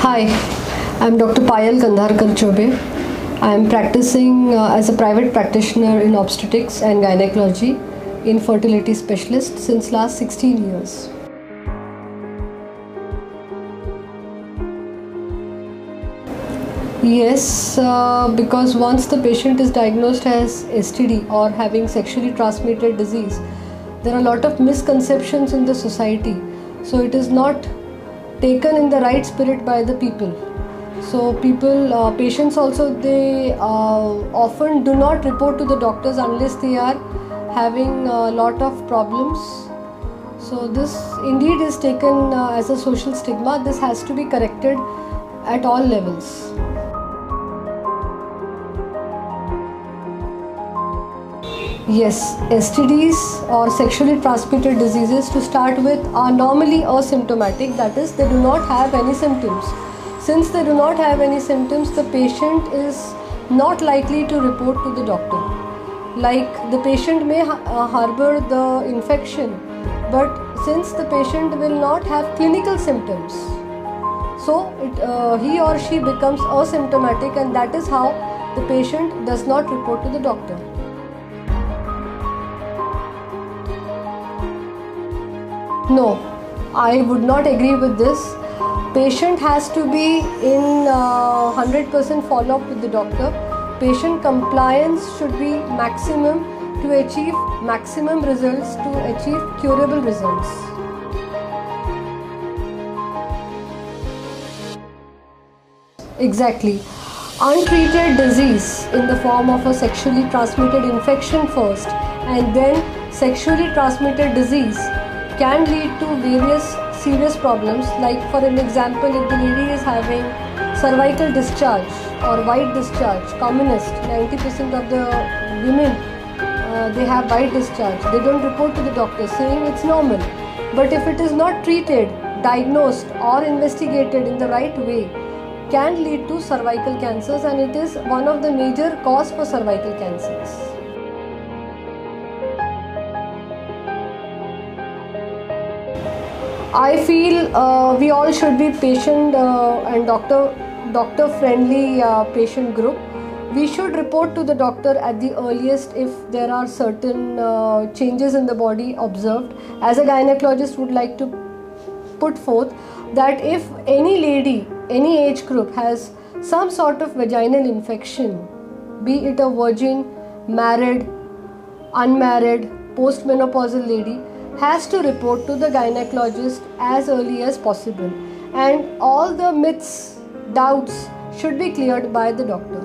Hi, I'm Dr. Payal Kandharkar Chobe. I'm practicing as a private practitioner in obstetrics and gynecology, infertility specialist since last 16 years. Yes, because once the patient is diagnosed as STD or having sexually transmitted disease, there are a lot of misconceptions in the society. So it is not taken in the right spirit by the people. So patients also, they often do not report to the doctors unless they are having a lot of problems. So this indeed is taken as a social stigma. This has to be corrected at all levels. Yes, STDs or sexually transmitted diseases to start with are normally asymptomatic, that is, they do not have any symptoms. Since they do not have any symptoms, the patient is not likely to report to the doctor. Like the patient may harbor the infection, but since the patient will not have clinical symptoms, so he or she becomes asymptomatic, and that is how the patient does not report to the doctor. No, I would not agree with this. Patient has to be in 100% follow-up with the doctor. Patient compliance should be maximum to achieve maximum results, to achieve curable results. Exactly. Untreated disease in the form of a sexually transmitted infection first and then sexually transmitted disease can lead to various serious problems. Like for an example, if the lady is having cervical discharge or white discharge, commonest, 90% of the women they have white discharge. They don't report to the doctor saying it's normal. But if it is not treated, diagnosed or investigated in the right way, can lead to cervical cancers, and it is one of the major cause for cervical cancers. I feel we all should be patient and doctor friendly patient group. We should report to the doctor at the earliest if there are certain changes in the body observed. As a gynecologist, would like to put forth that if any lady, any age group has some sort of vaginal infection, be it a virgin, married, unmarried, postmenopausal lady, has to report to the gynecologist as early as possible, and all the myths, doubts should be cleared by the doctor.